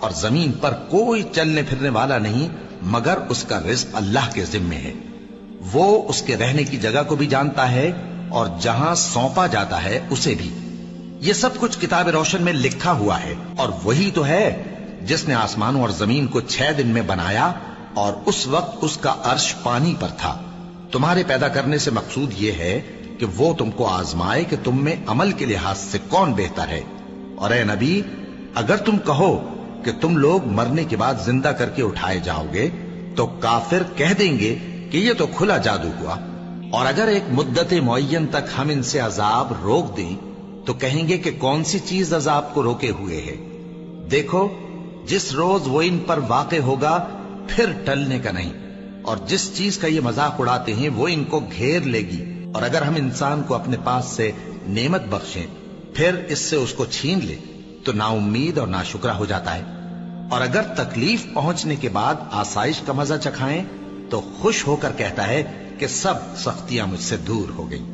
اور زمین پر کوئی چلنے پھرنے والا نہیں مگر اس کا رزق اللہ کے ذمے ہے۔ وہ اس کے رہنے کی جگہ کو بھی جانتا ہے اور جہاں سونپا جاتا ہے اسے بھی۔ یہ سب کچھ کتاب روشن میں لکھا ہوا ہے، اور وہی تو ہے جس نے آسمانوں اور زمین کو 6 دن میں بنایا، اور اس وقت اس کا عرش پانی پر تھا۔ تمہارے پیدا کرنے سے مقصود یہ ہے کہ وہ تم کو آزمائے کہ تم میں عمل کے لحاظ سے کون بہتر ہے۔ اور اے نبی، اگر تم کہو کہ تم لوگ مرنے کے بعد زندہ کر کے اٹھائے جاؤ گے تو کافر کہہ دیں گے کہ یہ تو کھلا جادو ہوا، اور اگر ایک مدت معین تک ہم ان سے عذاب روک دیں تو کہیں گے کہ کون سی چیز عذاب کو روکے ہوئے ہے۔ دیکھو، جس روز وہ ان پر واقع ہوگا پھر ٹلنے کا نہیں، اور جس چیز کا یہ مذاق اڑاتے ہیں وہ ان کو گھیر لے گی۔ اور اگر ہم انسان کو اپنے پاس سے نعمت بخشیں پھر اس سے اس کو چھین لے تو نا امید اور ناشکرا ہو جاتا ہے، اور اگر تکلیف پہنچنے کے بعد آسائش کا مزہ چکھائیں تو خوش ہو کر کہتا ہے کہ سب سختیاں مجھ سے دور ہو گئیں۔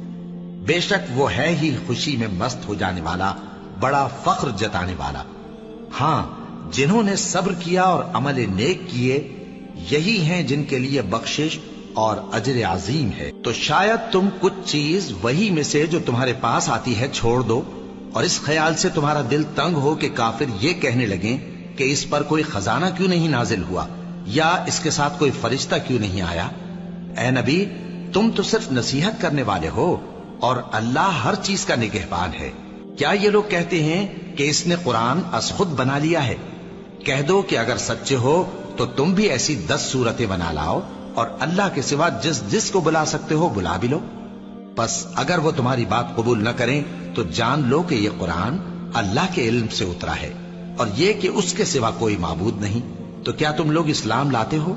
بے شک وہ ہے ہی خوشی میں مست ہو جانے والا، بڑا فخر جتانے والا۔ ہاں، جنہوں نے صبر کیا اور عمل نیک کیے، یہی ہیں جن کے لیے بخشش اور اجر عظیم ہے۔ تو شاید تم کچھ چیز وہی میں سے جو تمہارے پاس آتی ہے چھوڑ دو، اور اس خیال سے تمہارا دل تنگ ہو کہ کافر یہ کہنے لگیں کہ اس پر کوئی خزانہ کیوں نہیں نازل ہوا، یا اس کے ساتھ کوئی فرشتہ کیوں نہیں آیا۔ اے نبی، تم تو صرف نصیحت کرنے والے ہو، اور اللہ ہر چیز کا نگہبان ہے۔ کیا یہ لوگ کہتے ہیں کہ اس نے قرآن از خود بنا لیا ہے؟ کہہ دو کہ اگر سچے ہو تو تم بھی ایسی 10 صورتیں بنا لاؤ، اور اللہ کے سوا جس جس کو بلا سکتے ہو بلا بھی لو۔ بس اگر وہ تمہاری بات قبول نہ کریں تو جان لو کہ یہ قرآن اللہ کے علم سے اترا ہے، اور یہ کہ اس کے سوا کوئی معبود نہیں۔ تو کیا تم لوگ اسلام لاتے ہو؟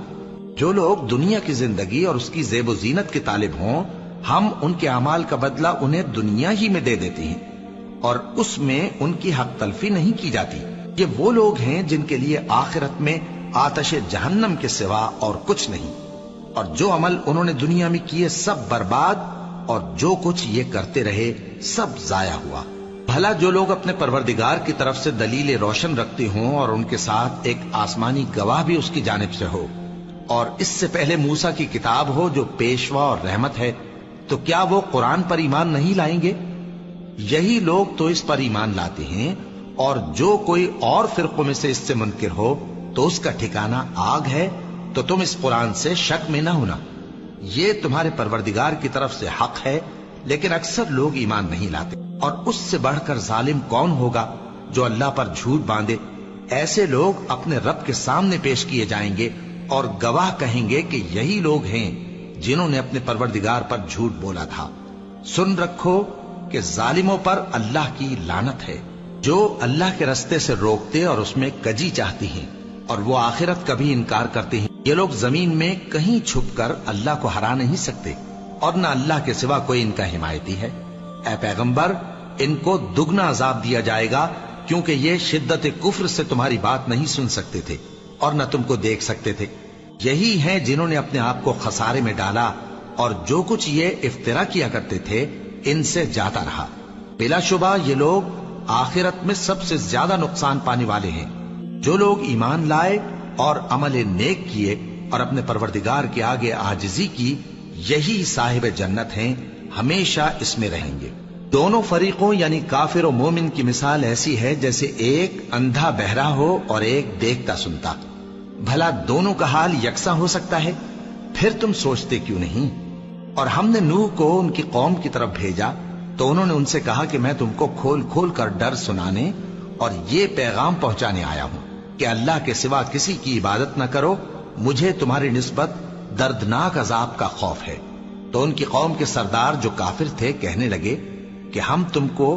جو لوگ دنیا کی زندگی اور اس کی زیب و زینت کے طالب ہوں، ہم ان کے اعمال کا بدلہ انہیں دنیا ہی میں دے دیتے ہیں، اور اس میں ان کی حق تلفی نہیں کی جاتی۔ یہ وہ لوگ ہیں جن کے لیے آخرت میں آتش جہنم کے سوا اور کچھ نہیں، اور جو عمل انہوں نے دنیا میں کیے سب برباد، اور جو کچھ یہ کرتے رہے سب ضائع ہوا۔ بھلا جو لوگ اپنے پروردگار کی طرف سے دلیل روشن رکھتے ہوں اور ان کے ساتھ ایک آسمانی گواہ بھی اس کی جانب سے ہو، اور اس سے پہلے موسیٰ کی کتاب ہو جو پیشوا اور رحمت ہے، تو کیا وہ قرآن پر ایمان نہیں لائیں گے؟ یہی لوگ تو اس پر ایمان لاتے ہیں، اور جو کوئی اور فرقوں میں سے اس سے منکر ہو تو اس کا ٹھکانہ آگ ہے۔ تو تم اس قرآن سے شک میں نہ ہونا، یہ تمہارے پروردگار کی طرف سے حق ہے، لیکن اکثر لوگ ایمان نہیں لاتے۔ اور اس سے بڑھ کر ظالم کون ہوگا جو اللہ پر جھوٹ باندھے؟ ایسے لوگ اپنے رب کے سامنے پیش کیے جائیں گے اور گواہ کہیں گے کہ یہی لوگ ہیں جنہوں نے اپنے پروردگار پر جھوٹ بولا تھا۔ سن رکھو کہ ظالموں پر اللہ کی لعنت ہے، جو اللہ کے رستے سے روکتے اور اس میں کجی چاہتی ہیں، اور وہ آخرت کا بھی انکار کرتے ہیں۔ یہ لوگ زمین میں کہیں چھپ کر اللہ کو ہرا نہیں سکتے، اور نہ اللہ کے سوا کوئی ان کا حمایتی ہے۔ اے پیغمبر، ان کو دگنا عذاب دیا جائے گا، کیونکہ یہ شدت کفر سے تمہاری بات نہیں سن سکتے تھے اور نہ تم کو دیکھ سکتے تھے۔ یہی ہیں جنہوں نے اپنے آپ کو خسارے میں ڈالا، اور جو کچھ یہ افترا کیا کرتے تھے ان سے جاتا رہا۔ بلا شبہ یہ لوگ آخرت میں سب سے زیادہ نقصان پانے والے ہیں۔ جو لوگ ایمان لائے اور عمل نیک کیے اور اپنے پروردگار کے آگے عاجزی کی، یہی صاحب جنت ہیں، ہمیشہ اس میں رہیں گے۔ دونوں فریقوں یعنی کافر و مومن کی مثال ایسی ہے جیسے ایک اندھا بہرا ہو اور ایک دیکھتا سنتا۔ بھلا دونوں کا حال یکساں ہو سکتا ہے؟ پھر تم سوچتے کیوں نہیں؟ اور ہم نے نوح کو ان کی قوم کی طرف بھیجا تو انہوں نے ان سے کہا کہ میں تم کو کھول کھول کر ڈر سنانے اور یہ پیغام پہنچانے آیا ہوں کہ اللہ کے سوا کسی کی عبادت نہ کرو، مجھے تمہاری نسبت دردناک عذاب کا خوف ہے۔ تو ان کی قوم کے سردار جو کافر تھے کہنے لگے کہ ہم تم کو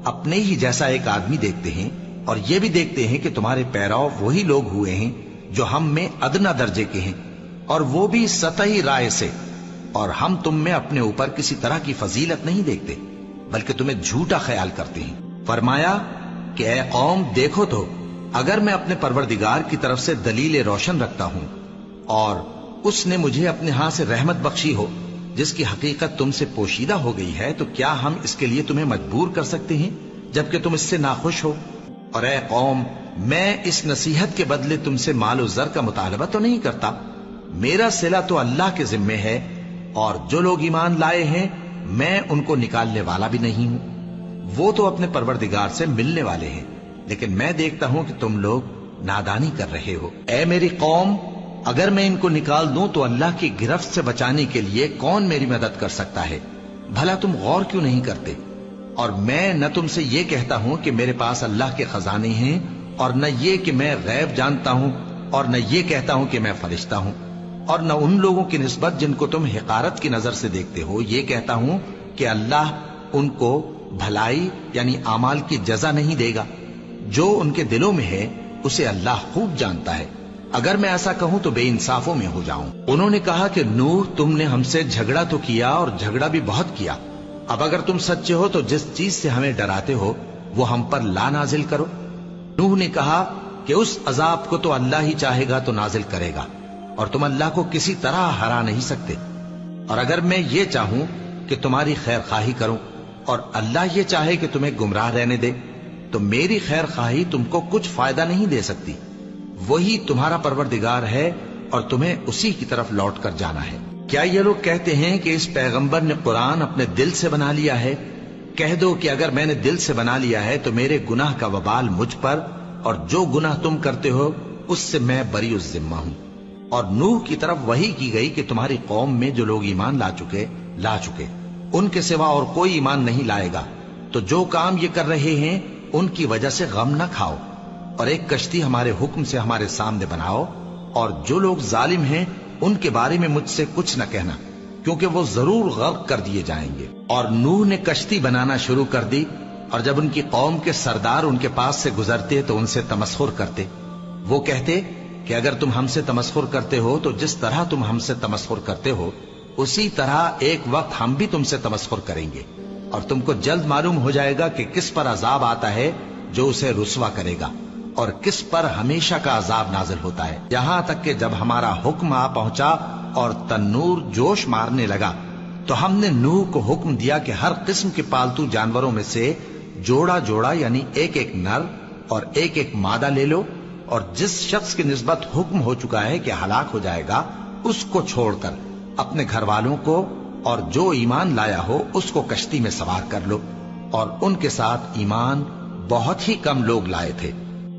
اپنے ہی جیسا ایک آدمی دیکھتے ہیں، اور یہ بھی دیکھتے ہیں کہ تمہارے پیرو وہی لوگ ہوئے ہیں جو ہم میں ادنا درجے کے ہیں، اور وہ بھی سطحی رائے سے، اور ہم تم میں اپنے اوپر کسی طرح کی فضیلت نہیں دیکھتے بلکہ تمہیں جھوٹا خیال کرتے ہیں۔ فرمایا کہ اے قوم دیکھو تو، اگر میں اپنے پروردگار کی طرف سے دلیل روشن رکھتا ہوں اور اس نے مجھے اپنے ہاں سے رحمت بخشی ہو جس کی حقیقت تم سے پوشیدہ ہو گئی ہے، تو کیا ہم اس کے لیے تمہیں مجبور کر سکتے ہیں جبکہ تم اس سے ناخوش ہو؟ اور اے قوم، میں اس نصیحت کے بدلے تم سے مال و زر کا مطالبہ تو نہیں کرتا، میرا صلہ تو اللہ کے ذمے ہے، اور جو لوگ ایمان لائے ہیں میں ان کو نکالنے والا بھی نہیں ہوں، وہ تو اپنے پروردگار سے ملنے والے ہیں، لیکن میں دیکھتا ہوں کہ تم لوگ نادانی کر رہے ہو۔ اے میری قوم، اگر میں ان کو نکال دوں تو اللہ کی گرفت سے بچانے کے لیے کون میری مدد کر سکتا ہے؟ بھلا تم غور کیوں نہیں کرتے؟ اور میں نہ تم سے یہ کہتا ہوں کہ میرے پاس اللہ کے خزانے ہیں، اور نہ یہ کہ میں غیب جانتا ہوں، اور نہ یہ کہتا ہوں کہ میں فرشتہ ہوں، اور نہ ان لوگوں کی نسبت جن کو تم حقارت کی نظر سے دیکھتے ہو یہ کہتا ہوں کہ اللہ ان کو بھلائی یعنی اعمال کی جزا نہیں دے گا۔ جو ان کے دلوں میں ہے اسے اللہ خوب جانتا ہے، اگر میں ایسا کہوں تو بے انصافوں میں ہو جاؤں۔ انہوں نے کہا کہ نوح، تم نے ہم سے جھگڑا تو کیا اور جھگڑا بھی بہت کیا، اب اگر تم سچے ہو تو جس چیز سے ہمیں ڈراتے ہو وہ ہم پر لا نازل کرو۔ نوح نے کہا کہ اس عذاب کو تو اللہ ہی چاہے گا تو نازل کرے گا، اور تم اللہ کو کسی طرح ہرا نہیں سکتے، اور اگر میں یہ چاہوں کہ تمہاری خیر خواہی کروں اور اللہ یہ چاہے کہ تمہیں گمراہ رہنے دے تو میری خیر خواہی تم کو کچھ فائدہ نہیں دے سکتی، وہی تمہارا پروردگار ہے اور تمہیں اسی کی طرف لوٹ کر جانا ہے۔ کیا یہ لوگ کہتے ہیں کہ اس پیغمبر نے قرآن اپنے دل سے بنا لیا ہے؟ کہہ دو کہ اگر میں نے دل سے بنا لیا ہے تو میرے گناہ کا وبال مجھ پر، اور جو گناہ تم کرتے ہو اس سے میں بری الذمہ ہوں۔ اور نوح کی طرف وحی کی گئی کہ تمہاری قوم میں جو لوگ ایمان لا چکے ان کے سوا اور کوئی ایمان نہیں لائے گا، تو جو کام یہ کر رہے ہیں ان کی وجہ سے غم نہ کھاؤ، اور ایک کشتی ہمارے حکم سے ہمارے سامنے بناؤ، اور جو لوگ ظالم ہیں ان کے بارے میں مجھ سے کچھ نہ کہنا، کیونکہ وہ ضرور غرق کر دیے جائیں گے۔ اور نوح نے کشتی بنانا شروع کر دی، اور جب ان کی قوم کے سردار ان کے پاس سے گزرتے تو ان سے تمسخر کرتے، وہ کہتے کہ اگر تم ہم سے تمسخر کرتے ہو تو جس طرح تم ہم سے تمسخر کرتے ہو اسی طرح ایک وقت ہم بھی تم سے تمسخر کریں گے، اور تم کو جلد معلوم ہو جائے گا کہ کس پر عذاب آتا ہے جو اسے رسوا کرے گا، اور کس پر ہمیشہ کا عذاب نازل ہوتا ہے، یہاں تک کہ جب ہمارا حکم آ پہنچا اور تنور جوش مارنے لگا تو ہم نے نوح کو حکم دیا کہ ہر قسم کے پالتو جانوروں میں سے جوڑا جوڑا یعنی ایک ایک نر اور ایک ایک مادہ لے لو، اور جس شخص کی نسبت حکم ہو چکا ہے کہ ہلاک ہو جائے گا اس کو چھوڑ کر اپنے گھر والوں کو اور جو ایمان لایا ہو اس کو کشتی میں سوار کر لو، اور ان کے ساتھ ایمان بہت ہی کم لوگ لائے تھے۔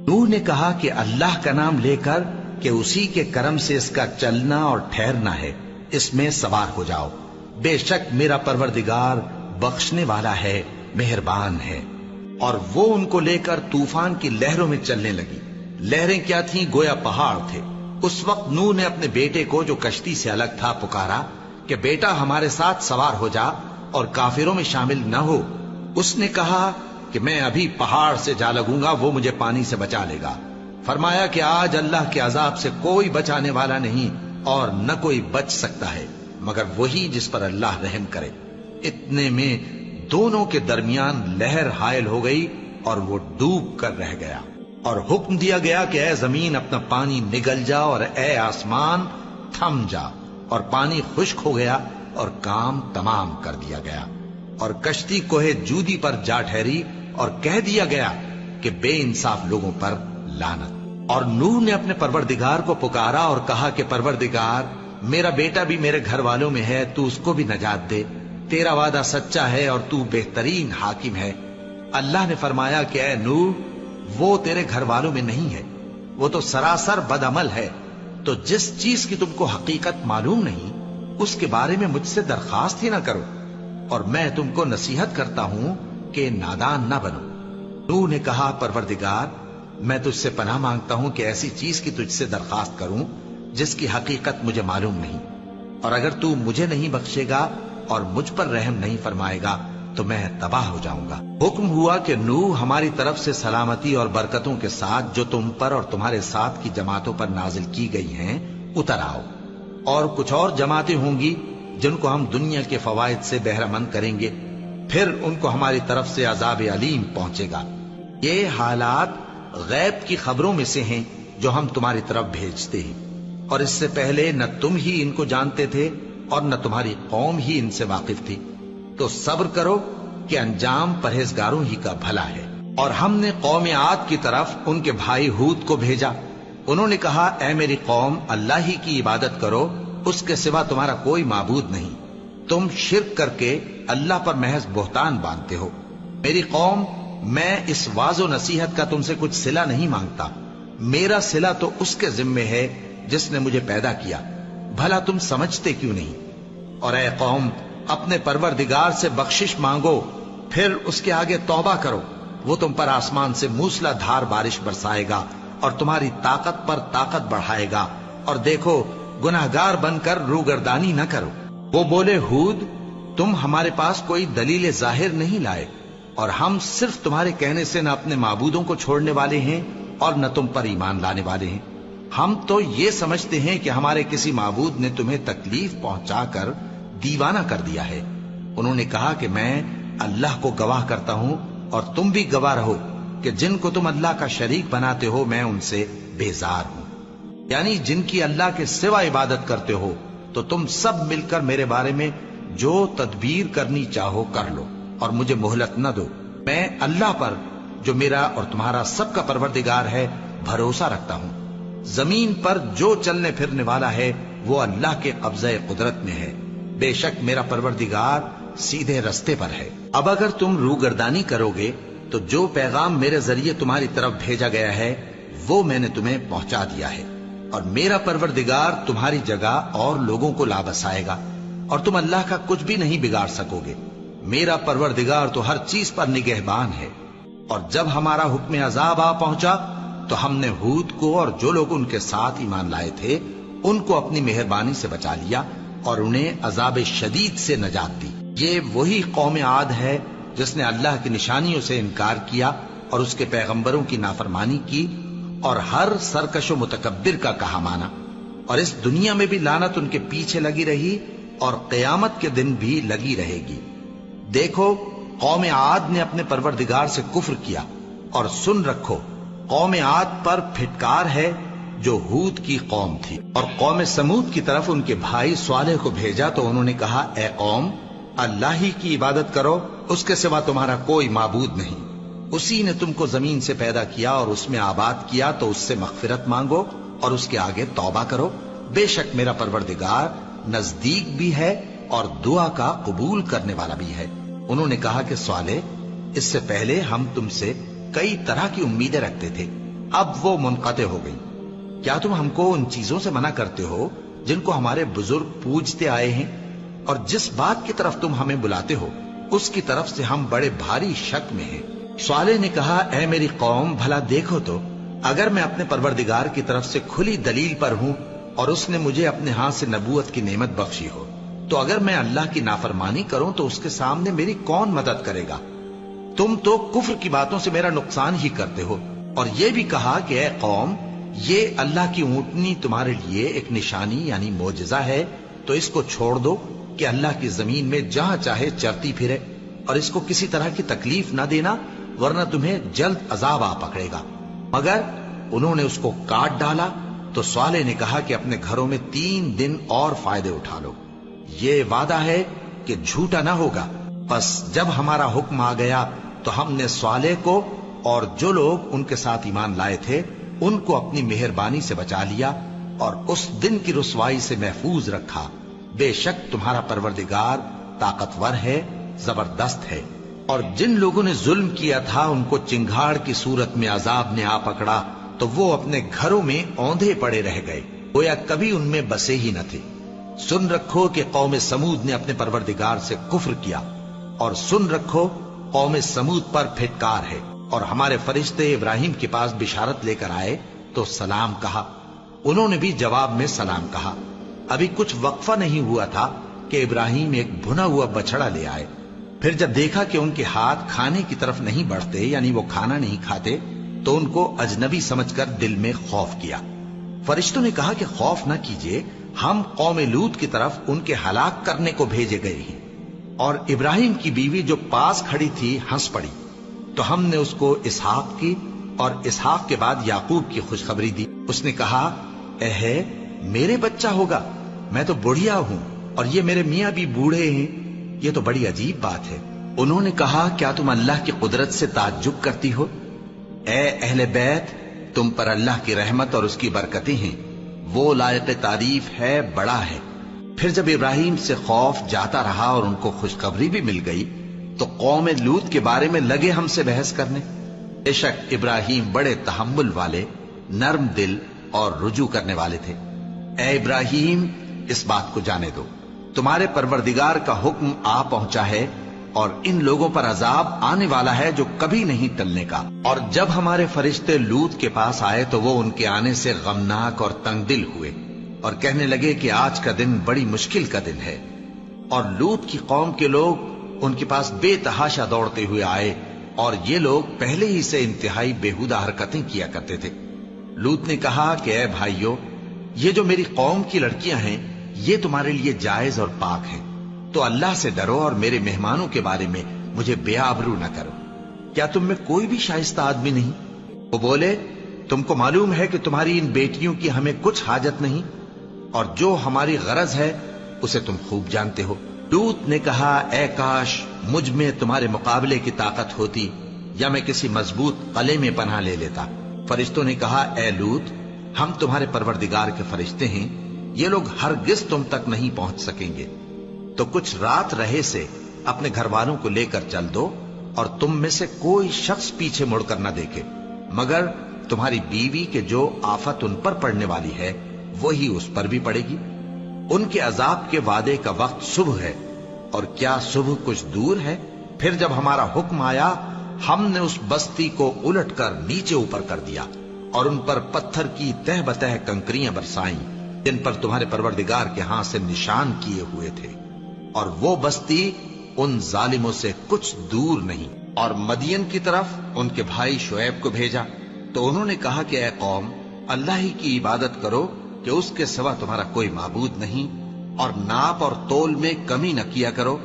نوح نے کہا کہ اللہ کا نام لے کر کہ اسی کے کرم سے اس کا چلنا اور ٹھہرنا ہے، اس میں سوار ہو جاؤ، بے شک میرا پروردگار بخشنے والا ہے، مہربان ہے۔ اور وہ ان کو لے کر طوفان کی لہروں میں چلنے لگی، لہریں کیا تھیں گویا پہاڑ تھے۔ اس وقت نوح نے اپنے بیٹے کو جو کشتی سے الگ تھا پکارا کہ بیٹا ہمارے ساتھ سوار ہو جا اور کافروں میں شامل نہ ہو۔ اس نے کہا کہ میں ابھی پہاڑ سے جا لگوں گا، وہ مجھے پانی سے بچا لے گا۔ فرمایا کہ آج اللہ کے عذاب سے کوئی بچانے والا نہیں اور نہ کوئی بچ سکتا ہے مگر وہی جس پر اللہ رحم کرے۔ اتنے میں دونوں کے درمیان لہر حائل ہو گئی اور وہ ڈوب کر رہ گیا، اور حکم دیا گیا کہ اے زمین اپنا پانی نگل جا اور اے آسمان تھم جا، اور پانی خشک ہو گیا اور کام تمام کر دیا گیا، اور کشتی کوہ جودی پر جا ٹھہری، اور کہہ دیا گیا کہ بے انصاف لوگوں پر لعنت۔ اور نوح نے اپنے پروردگار کو پکارا اور کہا کہ پروردگار، میرا بیٹا بھی میرے گھر والوں میں ہے، تو اس کو بھی نجات دے، تیرا وعدہ سچا ہے اور تو بہترین حاکم ہے۔ اللہ نے فرمایا کہ اے نوح، وہ تیرے گھر والوں میں نہیں ہے، وہ تو سراسر بد عمل ہے، تو جس چیز کی تم کو حقیقت معلوم نہیں اس کے بارے میں مجھ سے درخواست ہی نہ کرو، اور میں تم کو نصیحت کرتا ہوں کہ نادان نہ بنو۔ نوح نے کہا پروردگار، میں تجھ سے پناہ مانگتا ہوں کہ ایسی چیز کی تجھ سے درخواست کروں جس کی حقیقت مجھے معلوم نہیں، اور اگر تو مجھے نہیں بخشے گا اور مجھ پر رحم نہیں فرمائے گا تو میں تباہ ہو جاؤں گا۔ حکم ہوا کہ نوح ہماری طرف سے سلامتی اور برکتوں کے ساتھ جو تم پر اور تمہارے ساتھ کی جماعتوں پر نازل کی گئی ہیں اتر آؤ، اور کچھ اور جماعتیں ہوں گی جن کو ہم دنیا کے فوائد سے بہرہ مند کریں گے، پھر ان کو ہماری طرف سے عذاب علیم پہنچے گا۔ یہ حالات غیب کی خبروں میں سے ہیں جو ہم تمہاری طرف بھیجتے ہیں، اور اس سے پہلے نہ تم ہی ان کو جانتے تھے اور نہ تمہاری قوم ہی ان سے واقف تھی، تو صبر کرو کہ انجام پرہیزگاروں ہی کا بھلا ہے۔ اور ہم نے قوم عاد کی طرف ان کے بھائی ہود کو بھیجا. انہوں نے کہا اے میری قوم اللہ ہی کی عبادت کرو، اس کے سوا تمہارا کوئی معبود نہیں. تم شرک کر کے اللہ پر محض بہتان باندھتے ہو. میری قوم میں اس واض و نصیحت کا تم سے کچھ صلہ نہیں مانگتا. میرا صلہ تو اس کے ذمے ہے جس نے مجھے پیدا کیا. بھلا تم سمجھتے کیوں نہیں؟ اور اے قوم اپنے پروردگار سے بخشش مانگو، پھر اس کے آگے توبہ کرو. وہ تم پر آسمان سے موسلا دھار بارش برسائے گا اور تمہاری طاقت پر طاقت بڑھائے گا. اور دیکھو گناہگار بن کر روگردانی نہ کرو. وہ بولے ہود تم ہمارے پاس کوئی دلیل ظاہر نہیں لائے، اور ہم صرف تمہارے کہنے سے نہ اپنے معبودوں کو چھوڑنے والے ہیں اور نہ تم پر ایمان لانے والے ہیں. ہم تو یہ سمجھتے ہیں کہ ہمارے کسی معبود نے تمہیں تکلیف پہنچا کر دیوانہ کر دیا ہے. انہوں نے کہا کہ میں اللہ کو گواہ کرتا ہوں اور تم بھی گواہ رہو کہ جن کو تم اللہ کا شریک بناتے ہو میں ان سے بیزار ہوں. یعنی جن کی اللہ کے سوا عبادت کرتے ہو، تو تم سب مل کر میرے بارے میں جو تدبیر کرنی چاہو کر لو اور مجھے مہلت نہ دو. میں اللہ پر جو میرا اور تمہارا سب کا پروردگار ہے بھروسہ رکھتا ہوں. زمین پر جو چلنے پھرنے والا ہے وہ اللہ کے قبضہ قدرت میں ہے. بے شک میرا پروردگار سیدھے رستے پر ہے. اب اگر تم روگردانی کرو گے تو جو پیغام میرے ذریعے تمہاری طرف بھیجا گیا ہے وہ میں نے تمہیں پہنچا دیا ہے، اور میرا پروردگار تمہاری جگہ اور لوگوں کو لا بسائے گا، اور تم اللہ کا کچھ بھی نہیں بگاڑ سکو گے. میرا پروردگار تو ہر چیز پر نگہبان ہے. اور جب ہمارا حکم عذاب آ پہنچا تو ہم نے ہود کو اور جو لوگ ان کے ساتھ ایمان لائے تھے ان کو اپنی مہربانی سے بچا لیا اور انہیں عذاب شدید سے نجات دی. یہ وہی قوم عاد ہے جس نے اللہ کی نشانیوں سے انکار کیا اور اس کے پیغمبروں کی نافرمانی کی اور ہر سرکش و متکبر کا کہا مانا. اور اس دنیا میں بھی لعنت ان کے پیچھے لگی رہی اور قیامت کے دن بھی لگی رہے گی. دیکھو قوم عاد نے اپنے پروردگار سے کفر کیا، اور سن رکھو قوم عاد پر پھٹکار ہے جو ہود کی قوم تھی. اور قوم سمود کی طرف ان کے بھائی صالح کو بھیجا تو انہوں نے کہا اے قوم اللہ ہی کی عبادت کرو، اس کے سوا تمہارا کوئی معبود نہیں. اسی نے تم کو زمین سے پیدا کیا اور اس میں آباد کیا، تو اس سے مغفرت مانگو اور اس کے آگے توبہ کرو. بے شک میرا پروردگار نزدیک بھی ہے اور دعا کا قبول کرنے والا بھی ہے. انہوں نے کہا کہ صالح اس سے پہلے ہم تم سے کئی طرح کی امیدیں رکھتے تھے، اب وہ منقطع ہو گئی. کیا تم ہم کو ان چیزوں سے منع کرتے ہو جن کو ہمارے بزرگ پوجتے آئے ہیں؟ اور جس بات کی طرف تم ہمیں بلاتے ہو اس کی طرف سے ہم بڑے بھاری شک میں ہیں. صالح نے کہا اے میری قوم بھلا دیکھو تو اگر میں اپنے پروردگار کی طرف سے کھلی دلیل پر ہوں اور اس نے مجھے اپنے ہاتھ سے نبوت کی نعمت بخشی ہو، تو اگر میں اللہ کی نافرمانی کروں تو اس کے سامنے میری کون مدد کرے گا؟ تم تو کفر کی باتوں سے میرا نقصان ہی کرتے ہو. اور یہ بھی کہا کہ اے قوم یہ اللہ کی اونٹنی تمہارے لیے ایک نشانی یعنی معجزہ ہے، تو اس کو چھوڑ دو کہ اللہ کی زمین میں جہاں چاہے چرتی پھرے، اور اس کو کسی طرح کی تکلیف نہ دینا ورنہ تمہیں جلد عذاب آ پکڑے گا. مگر انہوں نے اس کو کاٹ ڈالا. تو صالح نے کہا کہ اپنے گھروں میں 3 دن اور فائدے اٹھا لو، یہ وعدہ ہے کہ جھوٹا نہ ہوگا. پس جب ہمارا حکم آ گیا تو ہم نے صالح کو اور جو لوگ ان کے ساتھ ایمان لائے تھے ان کو اپنی مہربانی سے بچا لیا اور اس دن کی رسوائی سے محفوظ رکھا. بے شک تمہارا پروردگار طاقتور ہے، زبردست ہے. اور جن لوگوں نے ظلم کیا تھا ان کو چنگھاڑ کی صورت میں عذاب نے آ پکڑا تو وہ اپنے گھروں میں اوندھے پڑے رہ گئے، گویا کبھی ان میں بسے ہی نہ تھے. سن رکھو کہ قوم سمود نے اپنے پروردگار سے کفر کیا، اور سن رکھو قوم سمود پر پھٹکار ہے. اور ہمارے فرشتے ابراہیم کے پاس بشارت لے کر آئے تو سلام کہا، انہوں نے بھی جواب میں سلام کہا. ابھی کچھ وقفہ نہیں ہوا تھا کہ ابراہیم ایک بھنا ہوا بچڑا لے آئے. پھر جب دیکھا کہ ان کے ہاتھ کھانے کی طرف نہیں بڑھتے یعنی وہ کھانا نہیں کھاتے تو ان کو اجنبی سمجھ کر دل میں خوف کیا. فرشتوں نے کہا کہ خوف نہ کیجیے، ہم قوم لوط کی طرف ان کے ہلاک کرنے کو بھیجے گئے ہیں. اور ابراہیم کی بیوی جو پاس کھڑی تھی ہنس پڑی تو ہم نے اس کو اسحاق کی اور اسحاق کے بعد یعقوب کی خوشخبری دی. اس نے کہا اے میرے بچہ ہوگا، میں تو بڑھیا ہوں اور یہ میرے میاں بھی بوڑھے ہیں، یہ تو بڑی عجیب بات ہے. انہوں نے کہا کیا تم اللہ کی قدرت سے تعجب کرتی ہو؟ اے اہل بیت، تم پر اللہ کی رحمت اور اس کی برکتیں ہیں، وہ لائق تعریف ہے، بڑا ہے۔ پھر جب ابراہیم سے خوف جاتا رہا اور ان کو خوشخبری بھی مل گئی تو قوم لوط کے بارے میں لگے ہم سے بحث کرنے۔ بے شک ابراہیم بڑے تحمل والے، نرم دل اور رجوع کرنے والے تھے۔ اے ابراہیم، اس بات کو جانے دو، تمہارے پروردگار کا حکم آ پہنچا ہے اور ان لوگوں پر عذاب آنے والا ہے جو کبھی نہیں ٹلنے کا۔ اور جب ہمارے فرشتے لوط کے پاس آئے تو وہ ان کے آنے سے غمناک اور تنگ دل ہوئے اور کہنے لگے کہ آج کا دن بڑی مشکل کا دن ہے۔ اور لوط کی قوم کے لوگ ان کے پاس بے تحاشا دوڑتے ہوئے آئے اور یہ لوگ پہلے ہی سے انتہائی بیہودہ حرکتیں کیا کرتے تھے۔ لوط نے کہا کہ اے بھائیو، یہ جو میری قوم کی لڑکیاں ہیں یہ تمہارے لیے جائز اور پاک ہیں، تو اللہ سے ڈرو اور میرے مہمانوں کے بارے میں مجھے بے آبرو نہ کرو۔ کیا تم میں کوئی بھی شائستہ آدمی نہیں؟ وہ بولے تم کو معلوم ہے کہ تمہاری ان بیٹیوں کی ہمیں کچھ حاجت نہیں، اور جو ہماری غرض ہے اسے تم خوب جانتے ہو۔ لوط نے کہا اے کاش مجھ میں تمہارے مقابلے کی طاقت ہوتی یا میں کسی مضبوط قلعے میں پناہ لے لیتا۔ فرشتوں نے کہا اے لوط، ہم تمہارے پروردگار کے فرشتے ہیں، یہ لوگ ہرگز تم تک نہیں پہنچ سکیں گے، تو کچھ رات رہے سے اپنے گھر والوں کو لے کر چل دو، اور تم میں سے کوئی شخص پیچھے مڑ کر نہ دیکھے مگر تمہاری بیوی کے جو آفت ان پر پڑنے والی ہے وہی اس پر بھی پڑے گی۔ ان کے عذاب کے وعدے کا وقت صبح ہے، اور کیا صبح کچھ دور ہے؟ پھر جب ہمارا حکم آیا ہم نے اس بستی کو الٹ کر نیچے اوپر کر دیا اور ان پر پتھر کی تہ بتہ کنکریاں برسائیں جن پر تمہارے پروردگار کے ہاں سے نشان کیے ہوئے تھے، اور وہ بستی ان ظالموں سے کچھ دور نہیں۔ اور مدین کی طرف ان کے بھائی شعیب کو بھیجا تو انہوں نے کہا کہ اے قوم، اللہ ہی کی عبادت کرو کہ اس کے سوا تمہارا کوئی معبود نہیں، اور ناپ اور تول میں کمی نہ کیا کرو،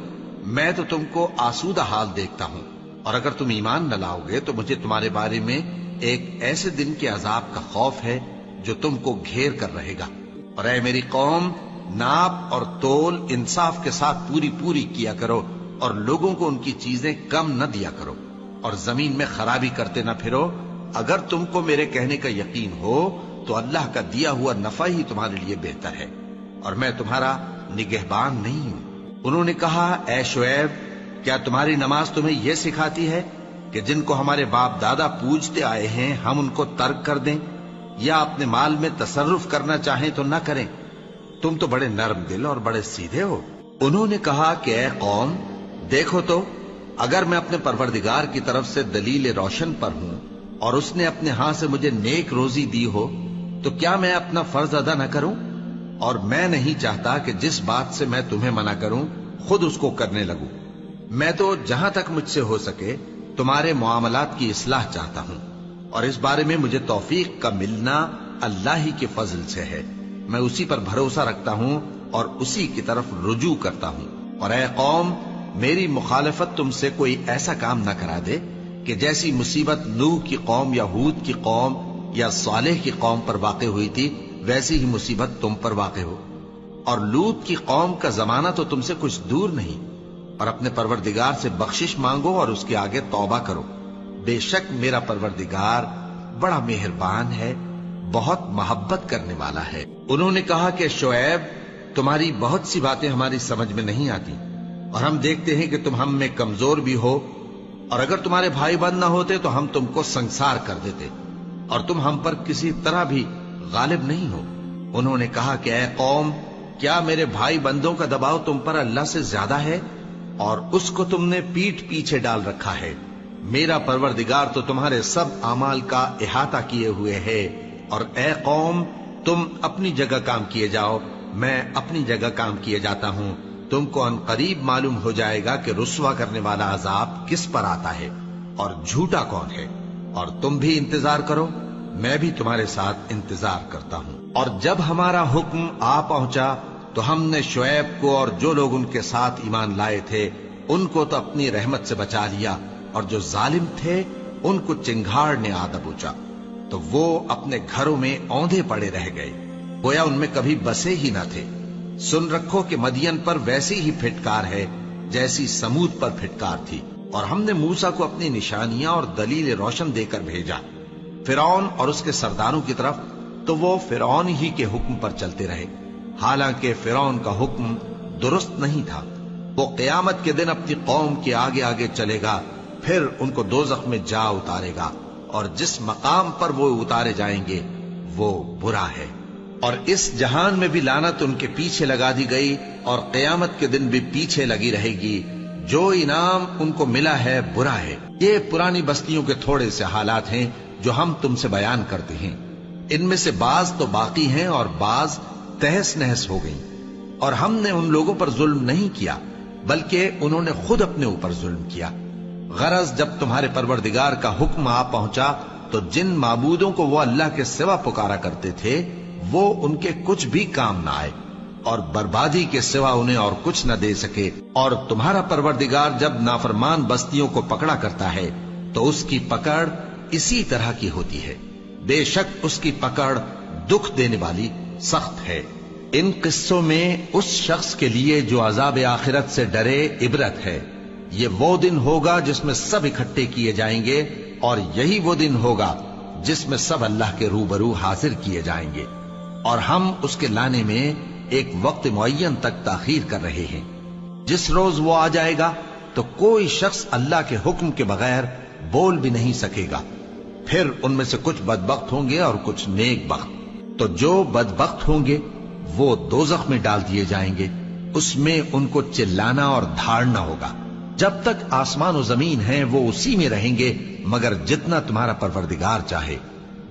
میں تو تم کو آسودہ حال دیکھتا ہوں، اور اگر تم ایمان نہ لاؤ گے تو مجھے تمہارے بارے میں ایک ایسے دن کے عذاب کا خوف ہے جو تم کو گھیر کر رہے گا۔ اور اے میری قوم، ناپ اور تول انصاف کے ساتھ پوری پوری کیا کرو، اور لوگوں کو ان کی چیزیں کم نہ دیا کرو، اور زمین میں خرابی کرتے نہ پھرو۔ اگر تم کو میرے کہنے کا یقین ہو تو اللہ کا دیا ہوا نفع ہی تمہارے لیے بہتر ہے، اور میں تمہارا نگہبان نہیں ہوں۔ انہوں نے کہا اے شعیب، کیا تمہاری نماز تمہیں یہ سکھاتی ہے کہ جن کو ہمارے باپ دادا پوجتے آئے ہیں ہم ان کو ترک کر دیں، یا اپنے مال میں تصرف کرنا چاہیں تو نہ کریں؟ تم تو بڑے نرم دل اور بڑے سیدھے ہو۔ انہوں نے کہا کہ اے قوم، دیکھو تو اگر میں اپنے پروردگار کی طرف سے دلیل روشن پر ہوں اور اس نے اپنے ہاں سے مجھے نیک روزی دی ہو تو کیا میں اپنا فرض ادا نہ کروں؟ اور میں نہیں چاہتا کہ جس بات سے میں تمہیں منع کروں خود اس کو کرنے لگوں۔ میں تو جہاں تک مجھ سے ہو سکے تمہارے معاملات کی اصلاح چاہتا ہوں، اور اس بارے میں مجھے توفیق کا ملنا اللہ ہی کے فضل سے ہے۔ میں اسی پر بھروسہ رکھتا ہوں اور اسی کی طرف رجوع کرتا ہوں۔ اور اے قوم، میری مخالفت تم سے کوئی ایسا کام نہ کرا دے کہ جیسی مصیبت نوح کی قوم یا ہود کی قوم یا صالح کی قوم پر واقع ہوئی تھی ویسی ہی مصیبت تم پر واقع ہو۔ اور لوط کی قوم کا زمانہ تو تم سے کچھ دور نہیں، اور اپنے پروردگار سے بخشش مانگو اور اس کے آگے توبہ کرو، بے شک میرا پروردگار بڑا مہربان ہے، بہت محبت کرنے والا ہے۔ انہوں نے کہا کہ شعیب، تمہاری بہت سی باتیں ہماری سمجھ میں نہیں آتی، اور ہم دیکھتے ہیں کہ تم ہم میں کمزور بھی ہو، اور اگر تمہارے بھائی بند نہ ہوتے تو ہم تم کو سنسار کر دیتے، اور تم ہم پر کسی طرح بھی غالب نہیں ہو۔ انہوں نے کہا کہ اے قوم، کیا میرے بھائی بندوں کا دباؤ تم پر اللہ سے زیادہ ہے، اور اس کو تم نے پیٹھ پیچھے ڈال رکھا ہے؟ میرا پروردگار تو تمہارے سب اعمال کا احاطہ کیے ہوئے ہے۔ اور اے قوم، تم اپنی جگہ کام کیے جاؤ، میں اپنی جگہ کام کیے جاتا ہوں۔ تم کو ان قریب معلوم ہو جائے گا کہ رسوا کرنے والا عذاب کس پر آتا ہے اور جھوٹا کون ہے۔ اور تم بھی انتظار کرو، میں بھی تمہارے ساتھ انتظار کرتا ہوں۔ اور جب ہمارا حکم آ پہنچا تو ہم نے شعیب کو اور جو لوگ ان کے ساتھ ایمان لائے تھے ان کو تو اپنی رحمت سے بچا لیا، اور جو ظالم تھے ان کو چنگھاڑ نے آ دبوچا، تو وہ اپنے گھروں میں اوندھے پڑے رہ گئے، گویا ان میں کبھی بسے ہی نہ تھے۔ سن رکھو کہ مدین پر ویسی ہی پھٹکار ہے جیسی سمود پر پھٹکار تھی، اور ہم نے موسیٰ کو اپنی نشانیاں اور دلیل روشن دے کر بھیجا فرعون اور اس کے سرداروں کی طرف، تو وہ فرعون ہی کے حکم پر چلتے رہے، حالانکہ فرعون کا حکم درست نہیں تھا۔ وہ قیامت کے دن اپنی قوم کے آگے آگے چلے گا، پھر ان کو دوزخ میں جا اتارے گا، اور جس مقام پر وہ اتارے جائیں گے وہ برا ہے۔ اور اس جہان میں بھی لعنت ان کے پیچھے لگا دی گئی، اور قیامت کے دن بھی پیچھے لگی رہے گی۔ جو انعام ان کو ملا ہے برا ہے۔ یہ پرانی بستیوں کے تھوڑے سے حالات ہیں جو ہم تم سے بیان کرتے ہیں، ان میں سے بعض تو باقی ہیں اور بعض تہس نہس ہو گئیں۔ اور ہم نے ان لوگوں پر ظلم نہیں کیا، بلکہ انہوں نے خود اپنے اوپر ظلم کیا۔ غرض جب تمہارے پروردگار کا حکم آ پہنچا تو جن معبودوں کو وہ اللہ کے سوا پکارا کرتے تھے وہ ان کے کچھ بھی کام نہ آئے، اور بربادی کے سوا انہیں اور کچھ نہ دے سکے۔ اور تمہارا پروردگار جب نافرمان بستیوں کو پکڑا کرتا ہے تو اس کی پکڑ اسی طرح کی ہوتی ہے، بے شک اس کی پکڑ دکھ دینے والی سخت ہے۔ ان قصوں میں اس شخص کے لیے جو عذاب آخرت سے ڈرے عبرت ہے۔ یہ وہ دن ہوگا جس میں سب اکٹھے کیے جائیں گے، اور یہی وہ دن ہوگا جس میں سب اللہ کے روبرو حاضر کیے جائیں گے، اور ہم اس کے لانے میں ایک وقت معین تک تاخیر کر رہے ہیں۔ جس روز وہ آ جائے گا تو کوئی شخص اللہ کے حکم کے بغیر بول بھی نہیں سکے گا۔ پھر ان میں سے کچھ بدبخت ہوں گے اور کچھ نیک بخت۔ تو جو بدبخت ہوں گے وہ دوزخ میں ڈال دیے جائیں گے، اس میں ان کو چلانا اور دھاڑنا ہوگا۔ جب تک آسمان و زمین ہیں وہ اسی میں رہیں گے مگر جتنا تمہارا پروردگار چاہے۔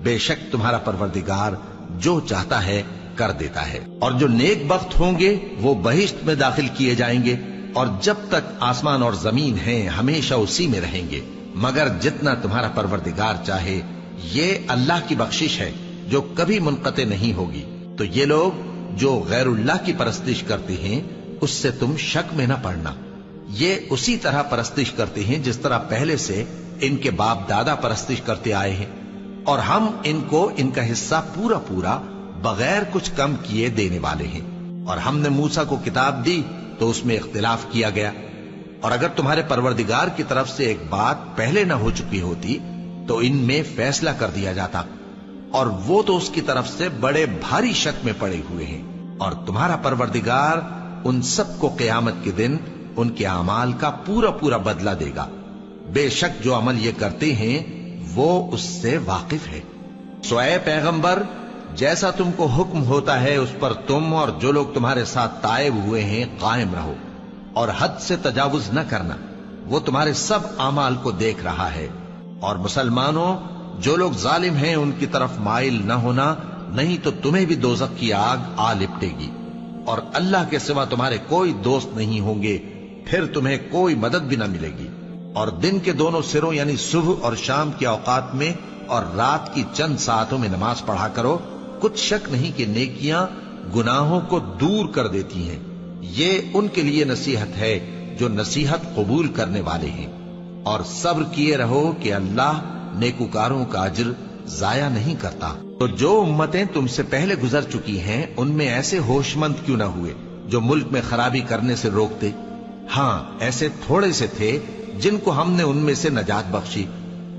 بے شک تمہارا پروردگار جو چاہتا ہے کر دیتا ہے۔ اور جو نیک بخت ہوں گے وہ بہشت میں داخل کیے جائیں گے، اور جب تک آسمان اور زمین ہیں ہمیشہ اسی میں رہیں گے مگر جتنا تمہارا پروردگار چاہے۔ یہ اللہ کی بخشش ہے جو کبھی منقطع نہیں ہوگی۔ تو یہ لوگ جو غیر اللہ کی پرستش کرتے ہیں اس سے تم شک میں نہ پڑنا۔ یہ اسی طرح پرستش کرتے ہیں جس طرح پہلے سے ان کے باپ دادا پرستش کرتے آئے ہیں، اور ہم ان کو ان کا حصہ پورا پورا بغیر کچھ کم کیے دینے والے ہیں۔ اور ہم نے موسیٰ کو کتاب دی تو اس میں اختلاف کیا گیا، اور اگر تمہارے پروردگار کی طرف سے ایک بات پہلے نہ ہو چکی ہوتی تو ان میں فیصلہ کر دیا جاتا، اور وہ تو اس کی طرف سے بڑے بھاری شک میں پڑے ہوئے ہیں۔ اور تمہارا پروردگار ان سب کو قیامت کے دن ان کے اعمال کا پورا پورا بدلہ دے گا۔ بے شک جو عمل یہ کرتے ہیں وہ اس سے واقف ہے۔ سو اے پیغمبر، جیسا تم کو حکم ہوتا ہے اس پر تم اور جو لوگ تمہارے ساتھ تائب ہوئے ہیں قائم رہو، اور حد سے تجاوز نہ کرنا، وہ تمہارے سب اعمال کو دیکھ رہا ہے۔ اور مسلمانوں، جو لوگ ظالم ہیں ان کی طرف مائل نہ ہونا، نہیں تو تمہیں بھی دوزخ کی آگ آ لپٹے گی، اور اللہ کے سوا تمہارے کوئی دوست نہیں ہوں گے، پھر تمہیں کوئی مدد بھی نہ ملے گی۔ اور دن کے دونوں سروں یعنی صبح اور شام کے اوقات میں اور رات کی چند ساعتوں میں نماز پڑھا کرو، کچھ شک نہیں کہ نیکیاں گناہوں کو دور کر دیتی ہیں۔ یہ ان کے لیے نصیحت ہے جو نصیحت قبول کرنے والے ہیں۔ اور صبر کیے رہو کہ اللہ نیکوکاروں کا اجر ضائع نہیں کرتا۔ تو جو امتیں تم سے پہلے گزر چکی ہیں ان میں ایسے ہوش مند کیوں نہ ہوئے جو ملک میں خرابی کرنے سے روکتے؟ ہاں، ایسے تھوڑے سے تھے جن کو ہم نے ان میں سے نجات بخشی،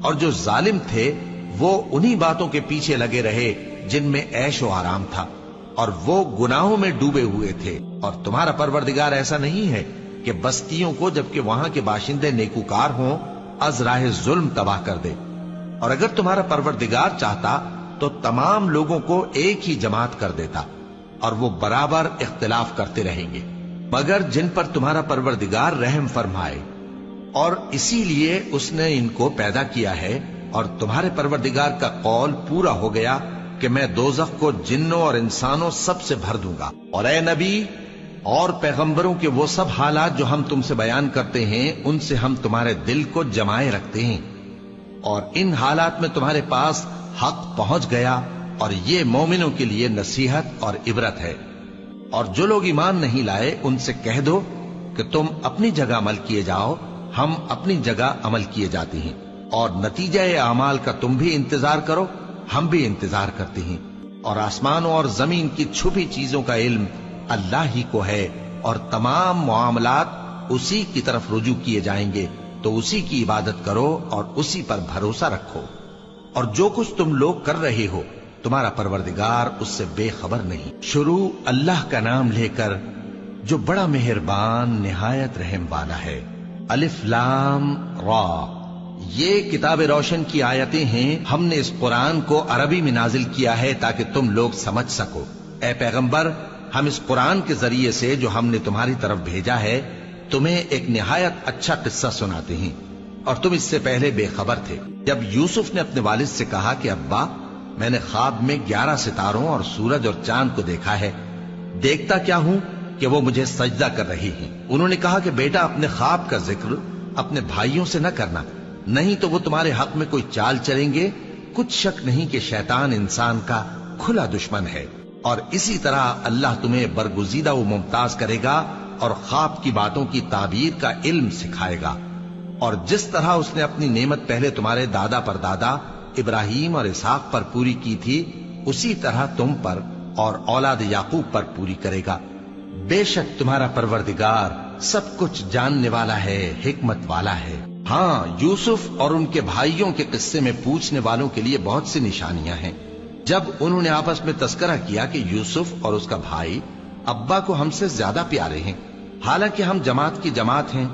اور جو ظالم تھے وہ انہی باتوں کے پیچھے لگے رہے جن میں عیش و آرام تھا، اور وہ گناہوں میں ڈوبے ہوئے تھے۔ اور تمہارا پروردگار ایسا نہیں ہے کہ بستیوں کو جبکہ وہاں کے باشندے نیکوکار ہوں از راہ ظلم تباہ کر دے۔ اور اگر تمہارا پروردگار چاہتا تو تمام لوگوں کو ایک ہی جماعت کر دیتا، اور وہ برابر اختلاف کرتے رہیں گے، مگر جن پر تمہارا پروردگار رحم فرمائے، اور اسی لیے اس نے ان کو پیدا کیا ہے۔ اور تمہارے پروردگار کا قول پورا ہو گیا کہ میں دوزخ کو جنوں اور انسانوں سب سے بھر دوں گا۔ اور اے نبی اور پیغمبروں کے وہ سب حالات جو ہم تم سے بیان کرتے ہیں ان سے ہم تمہارے دل کو جمائے رکھتے ہیں، اور ان حالات میں تمہارے پاس حق پہنچ گیا، اور یہ مومنوں کے لیے نصیحت اور عبرت ہے۔ اور جو لوگ ایمان نہیں لائے ان سے کہہ دو کہ تم اپنی جگہ عمل کیے جاؤ، ہم اپنی جگہ عمل کیے جاتے ہیں، اور نتیجہ اعمال کا تم بھی انتظار کرو، ہم بھی انتظار کرتے ہیں۔ اور آسمانوں اور زمین کی چھپی چیزوں کا علم اللہ ہی کو ہے، اور تمام معاملات اسی کی طرف رجوع کیے جائیں گے تو اسی کی عبادت کرو اور اسی پر بھروسہ رکھو، اور جو کچھ تم لوگ کر رہے ہو تمہارا پروردگار اس سے بے خبر نہیں۔ شروع اللہ کا نام لے کر جو بڑا مہربان نہایت رحم والا ہے۔ الف لام را، یہ کتاب روشن کی آیتیں ہیں۔ ہم نے اس قرآن کو عربی میں نازل کیا ہے تاکہ تم لوگ سمجھ سکو۔ اے پیغمبر، ہم اس قرآن کے ذریعے سے جو ہم نے تمہاری طرف بھیجا ہے تمہیں ایک نہایت اچھا قصہ سناتے ہیں، اور تم اس سے پہلے بے خبر تھے۔ جب یوسف نے اپنے والد سے کہا کہ ابا، میں نے خواب میں 11 ستاروں اور سورج اور چاند کو دیکھا ہے، دیکھتا کیا ہوں کہ وہ مجھے سجدہ کر رہی ہیں۔ انہوں نے کہا کہ بیٹا، اپنے خواب کا ذکر اپنے بھائیوں سے نہ کرنا، نہیں تو وہ تمہارے حق میں کوئی چال چلیں گے۔ کچھ شک نہیں کہ شیطان انسان کا کھلا دشمن ہے، اور اسی طرح اللہ تمہیں برگزیدہ و ممتاز کرے گا اور خواب کی باتوں کی تعبیر کا علم سکھائے گا، اور جس طرح اس نے اپنی نعمت پہلے تمہارے دادا پر دادا ابراہیم اور اسحاق پر پوری کی تھی، اسی طرح تم پر اور اولاد یعقوب پر پوری کرے گا۔ بے شک تمہارا پروردگار سب کچھ جاننے والا ہے، حکمت والا ہے۔ ہاں، یوسف اور ان کے بھائیوں کے قصے میں پوچھنے والوں کے لیے بہت سی نشانیاں ہیں۔ جب انہوں نے آپس میں تذکرہ کیا کہ یوسف اور اس کا بھائی ابا کو ہم سے زیادہ پیارے ہیں، حالانکہ ہم جماعت کی جماعت ہیں،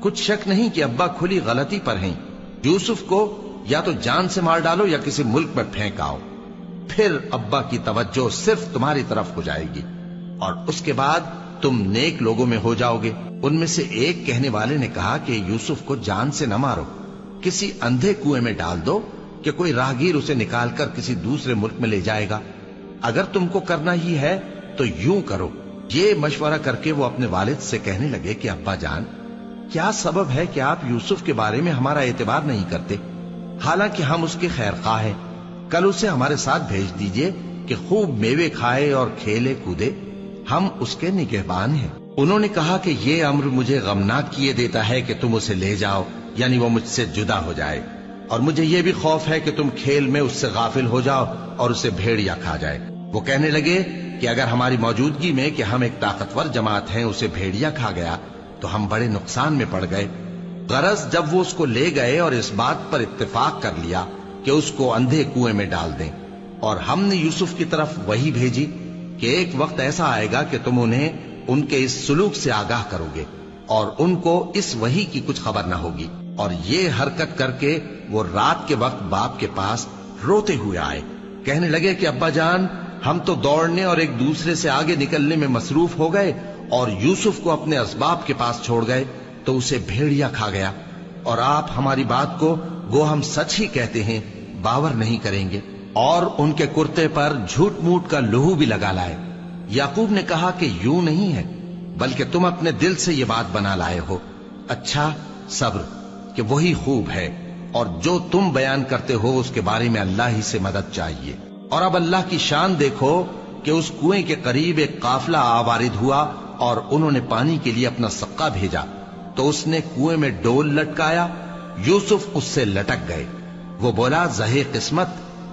کچھ شک نہیں کہ ابا کھلی غلطی پر ہیں۔ یوسف کو یا تو جان سے مار ڈالو یا کسی ملک میں پھینک آؤ، پھر ابا کی توجہ صرف تمہاری طرف ہو جائے گی، اور اس کے بعد تم نیک لوگوں میں ہو جاؤ گے۔ ان میں سے ایک کہنے والے نے کہا کہ یوسف کو جان سے نہ مارو، کسی اندھے کنویں میں ڈال دو کہ کوئی راہگیر اسے نکال کر کسی دوسرے ملک میں لے جائے گا۔ اگر تم کو کرنا ہی ہے تو یوں کرو۔ یہ مشورہ کر کے وہ اپنے والد سے کہنے لگے کہ ابا جان، کیا سبب ہے کہ آپ یوسف کے بارے میں ہمارا اعتبار نہیں کرتے؟ حالانکہ ہم اس کے خیر خواہ ہیں، کل اسے ہمارے ساتھ بھیج دیجئے کہ خوب میوے کھائے اور کھیلے کودے، ہم اس کے نگہبان ہیں۔ انہوں نے کہا کہ یہ امر مجھے غمناک کیے دیتا ہے کہ تم اسے لے جاؤ، یعنی وہ مجھ سے جدا ہو جائے، اور مجھے یہ بھی خوف ہے کہ تم کھیل میں اس سے غافل ہو جاؤ اور اسے بھیڑیا کھا جائے۔ وہ کہنے لگے کہ اگر ہماری موجودگی میں کہ ہم ایک طاقتور جماعت ہیں اسے بھیڑیا کھا گیا تو ہم بڑے نقصان میں پڑ گئے۔ غرض جب وہ اس کو لے گئے اور اس بات پر اتفاق کر لیا کہ اس کو اندھے کنویں میں ڈال دیں، اور ہم نے یوسف کی طرف وحی بھیجی کہ ایک وقت ایسا آئے گا کہ تم انہیں ان کے اس سلوک سے آگاہ کرو گے، اور ان کو اس وحی کی کچھ خبر نہ ہوگی۔ اور یہ حرکت کر کے وہ رات کے وقت باپ کے پاس روتے ہوئے آئے، کہنے لگے کہ ابا جان، ہم تو دوڑنے اور ایک دوسرے سے آگے نکلنے میں مصروف ہو گئے اور یوسف کو اپنے اسباب کے پاس چھوڑ گئے تو اسے بھیڑیا کھا گیا، اور آپ ہماری بات کو گو ہم سچ ہی کہتے ہیں باور نہیں کریں گے، اور ان کے کرتے پر جھوٹ موٹ کا لہو بھی لگا لائے۔ یعقوب نے کہا کہ یوں نہیں ہے، بلکہ تم اپنے دل سے یہ بات بنا لائے ہو۔ اچھا، صبر کہ وہی خوب ہے، اور جو تم بیان کرتے ہو اس کے بارے میں اللہ ہی سے مدد چاہیے۔ اور اب اللہ کی شان دیکھو کہ اس کنویں کے قریب ایک قافلہ آوارد ہوا اور انہوں نے پانی کے لیے اپنا سقا بھیجا، تو اس نے کنویں میں ڈول لٹکایا، یوسف اس سے لٹک گئے۔ وہ بولا، زہے قسمت،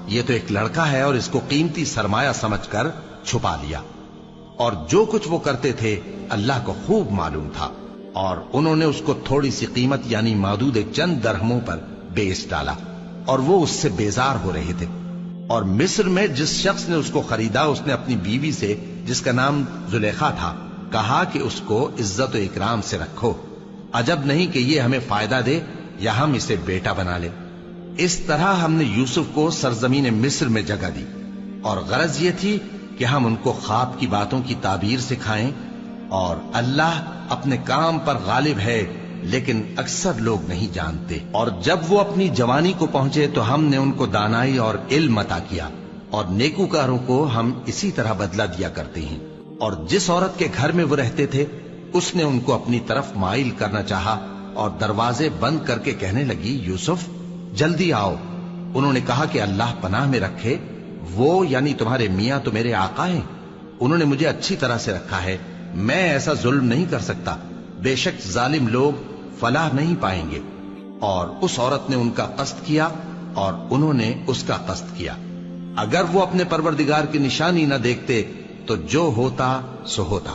یہ تو ایک لڑکا ہے، اور اس کو قیمتی سرمایہ سمجھ کر چھپا لیا۔ اور جو کچھ وہ کرتے تھے اللہ کو خوب معلوم تھا، اور انہوں نے اس کو تھوڑی سی قیمت یعنی معدود چند درہموں پر بیچ ڈالا، اور وہ اس سے بیزار ہو رہے تھے۔ اور مصر میں جس شخص نے اس کو خریدا اس نے اپنی بیوی سے، جس کا نام زلیخا تھا، کہا کہ اس کو عزت و اکرام سے رکھو، عجب نہیں کہ یہ ہمیں فائدہ دے یا ہم اسے بیٹا بنا لیں۔ اس طرح ہم نے یوسف کو سرزمین مصر میں جگہ دی، اور غرض یہ تھی کہ ہم ان کو خواب کی باتوں کی تعبیر سکھائیں، اور اللہ اپنے کام پر غالب ہے لیکن اکثر لوگ نہیں جانتے۔ اور جب وہ اپنی جوانی کو پہنچے تو ہم نے ان کو دانائی اور علم عطا کیا، اور نیکوکاروں کو ہم اسی طرح بدلہ دیا کرتے ہیں۔ اور جس عورت کے گھر میں وہ رہتے تھے اس نے ان کو اپنی طرف مائل کرنا چاہا، اور دروازے بند کر کے کہنے لگی، یوسف جلدی آؤ۔ انہوں نے کہا کہ اللہ پناہ میں رکھے، وہ یعنی تمہارے میاں تو میرے آقا ہیں، انہوں نے مجھے اچھی طرح سے رکھا ہے، میں ایسا ظلم نہیں کر سکتا، بے شک ظالم لوگ فلاح نہیں پائیں گے۔ اور اس عورت نے ان کا قصد کیا اور انہوں نے اس کا قصد کیا۔ اگر وہ اپنے پروردگار کی نشانی نہ دیکھتے تو جو ہوتا سو ہوتا۔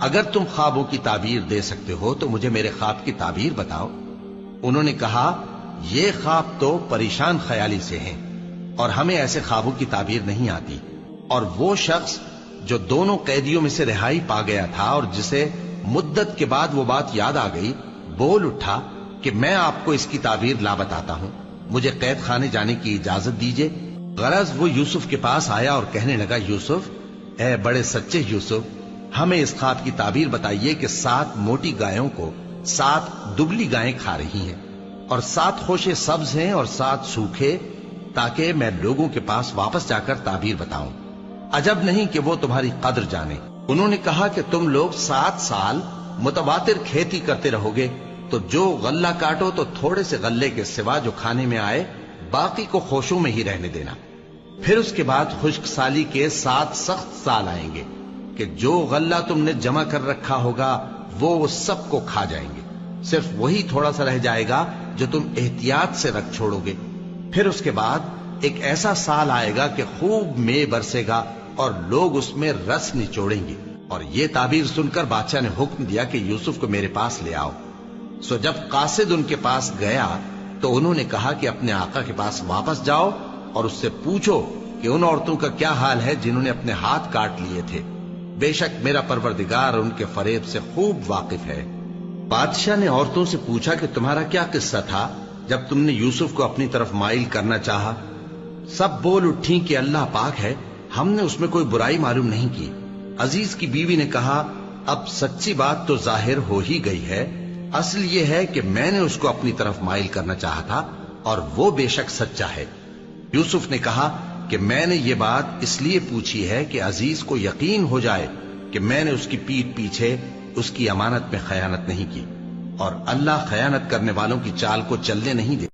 اگر تم خوابوں کی تعبیر دے سکتے ہو تو مجھے میرے خواب کی تعبیر بتاؤ۔ انہوں نے کہا یہ خواب تو پریشان خیالی سے ہیں اور ہمیں ایسے خوابوں کی تعبیر نہیں آتی۔ اور وہ شخص جو دونوں قیدیوں میں سے رہائی پا گیا تھا اور جسے مدت کے بعد وہ بات یاد آ گئی، بول اٹھا کہ میں آپ کو اس کی تعبیر لا بتاتا ہوں، مجھے قید خانے جانے کی اجازت دیجیے۔ غرض وہ یوسف کے پاس آیا اور کہنے لگا، یوسف، اے بڑے سچے یوسف، ہمیں اس خواب کی تعبیر بتائیے کہ 7 موٹی گایوں کو 7 دبلی گائیں کھا رہی ہیں اور 7 خوشے سبز ہیں اور 7 سوکھے، تاکہ میں لوگوں کے پاس واپس جا کر تعبیر بتاؤں۔ عجب نہیں کہ وہ تمہاری قدر جانے۔ انہوں نے کہا کہ تم لوگ 7 سال متواتر کھیتی کرتے رہو گے، تو جو غلہ کاٹو تو تھوڑے سے غلے کے سوا جو کھانے میں آئے باقی کو خوشوں میں ہی رہنے دینا۔ پھر اس کے بعد خشک سالی کے 7 سخت سال آئیں گے کہ جو غلہ تم نے جمع کر رکھا ہوگا وہ سب کو کھا جائیں گے، صرف وہی تھوڑا سا رہ جائے گا جو تم احتیاط سے رکھ چھوڑو گے۔ پھر اس کے بعد ایک ایسا سال آئے گا کہ خوب مے برسے گا اور لوگ اس میں رس نچوڑیں گے۔ اور یہ تعبیر سن کر بادشاہ نے حکم دیا کہ یوسف کو میرے پاس لے آؤ۔ سو جب قاصد ان کے پاس گیا تو انہوں نے کہا کہ اپنے آقا کے پاس واپس جاؤ اور اس سے پوچھو کہ ان عورتوں کا کیا حال ہے جنہوں نے اپنے ہاتھ کاٹ لیے تھے، بے شک میرا پروردگار ان کے فریب سے خوب واقف ہے۔ بادشاہ نے عورتوں سے پوچھا کہ تمہارا کیا قصہ تھا جب تم نے یوسف کو اپنی طرف مائل کرنا چاہا؟ سب بول اٹھیں کہ اللہ پاک ہے، ہم نے اس میں کوئی برائی معلوم نہیں کی۔ عزیز کی بیوی نے کہا، اب سچی بات تو ظاہر ہو ہی گئی ہے، اصل یہ ہے کہ میں نے اس کو اپنی طرف مائل کرنا چاہا تھا اور وہ بے شک سچا ہے۔ یوسف نے کہا کہ میں نے یہ بات اس لیے پوچھی ہے کہ عزیز کو یقین ہو جائے کہ میں نے اس کی پیٹھ پیچھے اس کی امانت میں خیانت نہیں کی، اور اللہ خیانت کرنے والوں کی چال کو چلنے نہیں دے۔